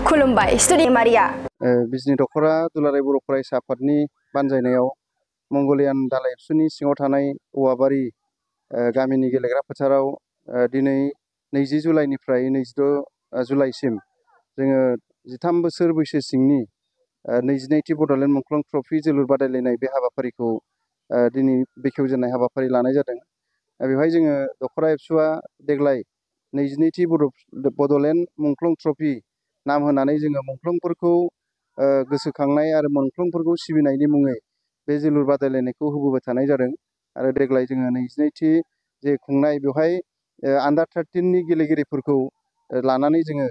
खुलुमबाय स्टुडिय मारिया बिजनि दखरा दुलाराय बर' फरायसा आफादनि बानजायनायाव मंगलियान दालाय एबसुनि सिङाव थानाय औवाबारि गामिनि गेलेग्रा फोथाराव दिनै 20 जुलाइनिफ्राय 26 जुलाइसिम जोङो 13 बोसोर बैसो सिंनि 22थि बड'लेण्ड मुंख्लं ट्रफि जोलुर बादायलायनाय बे हाबाफारिखौ दिनै बेखेवजेननाय हाबाफारि लानाय जादों। बेवहाय जोङो दखरा एबसुआ देग्लाय 22थि बड'लेण्ड मुंख्लं ट्रफि नाम होनानै जोङो मुंख्लंफोरखौ गोसोखांनाय आरो मुंख्लंफोरखौ सिबिनायनि मुङै बे जोलुर बादायलायनायखौ होबोबाय थानाय जादों। आरो देग्लाय जोङो 22थि जे खुंनाय बेवहाय आन्डार 13नि गेलेगिरिफोरखौ लानानै जोङो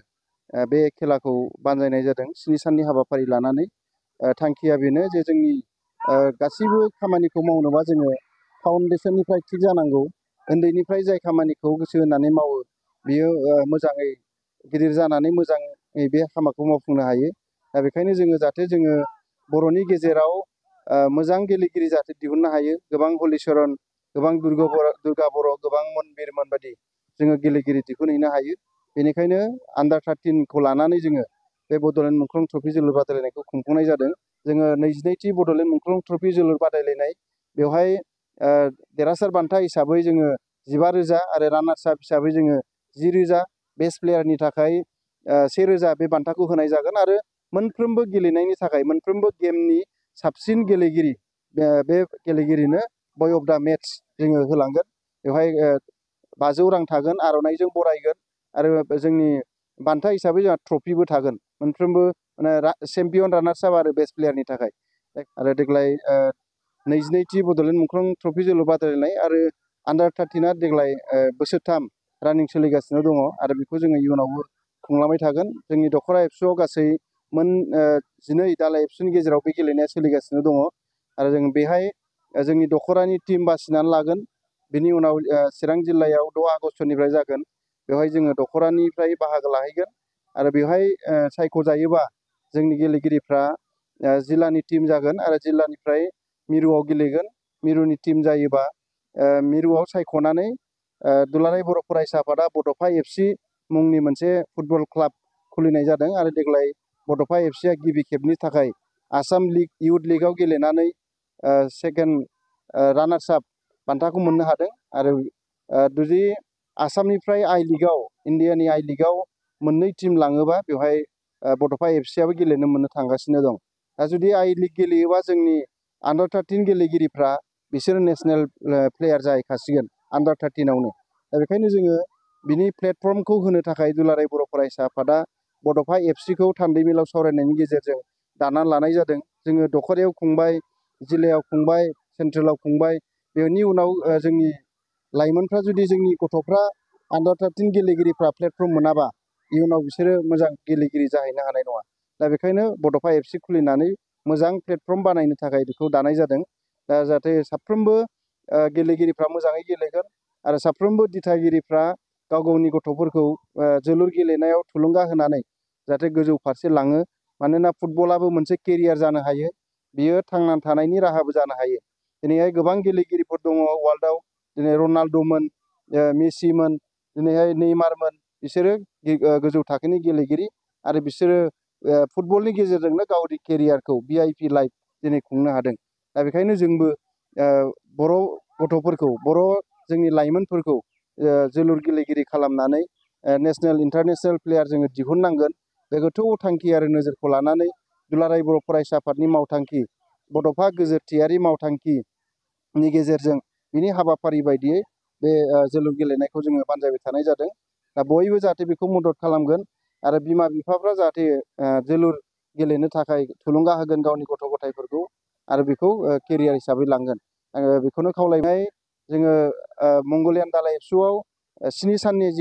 बे खेलाखौ बानजायनाय जादों। 7 साननि हाबाफारि लानानै थांखिया बेनो जे जोंनि गासैबो खामानिखौ मावनोबा जोङो फाउन्डेसननिफ्राय थिग जानांगौ। उन्दैनिफ्राय जाय खामानिखौ गोसो होनानै मावो बियो मोजाङै गिदिर जानानै मोजाङै बे हाबाखौ मावफुंनो हायो। दा बेखायनो जोङो जाहाथे जोङो बर'नि गेजेराव मोजां गेलेगिरि जाहाथे दिहुननो हायो। गोबां हलिचरन, गोबां दुर्गा बर', गोबां मनबिरमोन बायदि जोङो गेलेगिरि दिहुनहैनो हायो। बेनिखायनो आन्डार 13खौ लानानै जोङो बे बड'लेण्ड मुंख्लं ट्रफि जोलुर बादायलायनायखौ खुंफुंनाय जादों। जोङो 22थि बड'लेण्ड मुंख्लं ट्रफि जोलुर बादायलायनाय बेवहाय देरहासार बान्था हिसाबै जोङो 15,000 आरो रानार्स आप हिसाबै जोङो 10,000, बेस्ट प्लेयारनि थाखाय 1,000 बे बान्थाखौ होनाय जागोन। आरो मोनफ्रोमबो गेलेनायनि थाखाय मोनफ्रोमबो गेमनि साबसिन गेलेगिरि बे गेलेगिरिनो बय अफ दा मेट्स जोङो होलांगोन। बेवहाय 500 रां थागोन, आर'नाइजों बरायगोन आरो जोंनि बान्था हिसाबै जोंहा ट्रफिबो थागोन मोनफ्रोमबो चेम्पियन, रानार्स आप आरो बेस्ट प्लेयारनि थाखाय। आरो देग्लाय 22थि बड'लेण्ड मुंख्लं ट्रफि जोलुर बादायलायनाय आरो आन्डार 13आ देग्लाय बोसोरथाम रानिं सोलिगासिनो दङ आरो बेखौ जोङो इयुनावबो खुंलांबाय थागोन। जोंनि दखरा एबसुआव गासै 12 दालाय एबसुनि गेजेराव बे गेलेनाया सोलिगासिनो दङ आरो जों बेहाय जोंनि दखरानि टिम बासिनानै लागोन। बिनि उनाव चिरां जिल्लायाव 6 आगस्टनिफ्राय जागोन। बेवहाय जोङो दखरानिफ्राय बाहागो लाहैगोन आरो बेवहाय सायख'जायोबा जोंनि गेलेगिरिफ्रा जिल्लानि टिम जागोन आरो जिल्लानिफ्राय मिरुआव गेलेगोन। मिरुनि टिम जायोबा मिरुआव सायख'नानै दुलाराय बर' फरायसा आफादा बड'फा एफसि मुंनि मोनसे फुटबल क्लाब खुलिनाय जादों आरो देग्लाय बड'फा एफसिआ गिबि खेबनि थाखाय आसाम लीग इउथ लीगआव गेलेनानै सेकेन्ड रानार्स आप बान्थाखौ मोननो हादों। आरो जुदि आसामनिफ्राय आइ लीगआव, इण्डियानि आइ लीगआव 2 टिम लाङोबा बेवहाय बड'फा एफसिआबो गेलेनो मोननो थांगासिनो दं। दा जुदि आइ लीग गेलेयोबा जोंनि आन्डार 13 गेलेगिरिफ्रा बिसोरो नेसनेल प्लेयार जाहैखासिगोन आन्डार 13आवनो। दा बेखायनो जोङो बिनि प्लेटफर्मखौ होनो थाखाय दुलाराय बर' फरायसा आफादा बड'फा एफसिखौ थान्दै मेलाव सावरायनायनि गेजेरजों दानानै लानाय जादों। जोङो दखरायाव खुंबाय, जिल्लायाव खुंबाय, सेन्ट्रेलाव खुंबाय। बेनि उनाव जोंनि लाइमोनफ्रा जुदि जोंनि गथ'फ्रा आन्डार 13 गेलेगिरिफ्रा प्लेटफर्म मोनाबा इयुनाव बिसोरो मोजां गेलेगिरि जाहैनो हानाय नङा। दा बेखायनो बड'फा एफसि खुलिनानै मोजां प्लेटफर्म बानायनो थाखाय बेखौ दानाय जादों। दा जाहाथे साफ्रोमबो गेलेगिरिफ्रा मोजाङै गेलेगोन आरो साफ्रोमबो दिथागिरिफ्रा गाव गावनि गथ'फोरखौ जोलुर गेलेनायाव थुलुंगा होनानै जाहाथे गोजौ फारसे लाङो। मानोना फुटबलाबो मोनसे केरियार जानो हायो, बियो थांनानै थानायनि राहाबो जानो हायो। दिनैहाय गोबां गेलेगिरिफोर दङ वर्ल्डआव। दिनै रनाल्ड'मोन, मेसिमोन, दिनैहाय नेइमारमोन, बिसोरो गोजौ थाखोनि गेलेगिरि आरो बिसोरो फुटबलनि गेजेरजोंनो गावनि केरियारखौ VIP लाइफ दिनै खुंनो हादों। दा बेखायनो जोंबो बर' गथ'फोरखौ, बर' जोंनि लाइमोनफोरखौ जोलुर गेलेगिरि खालामनानै नेसनेल इन्टारनेसनेल प्लेयार जोङो दिहुननांगोन। बे गोथौ थांखि आरो नोजोरखौ लानानै दुलाराय बर' फरायसा आफादनि मावथांखि, बड'फा गोजोरथियारि मावथांखिनि गेजेरजों बिनि हाबाफारि बायदियै बे जोलुर गेलेनायखौ जोङो बानजायबाय थानाय जादों। दा बयबो जाहाथे बेखौ मदद खालामगोन आरो बिमा बिफाफ्रा जाहाथे जोलुर गेलेनो थाखाय थुलुंगा होगोन गावनि गथ' गथायफोरखौ आरो बेखौ केरियार हिसाबै लांगोन। आङो बेखौनो खावलायनाय। जोङो मंगलियान दालाय एबसुआव 7 साननि जि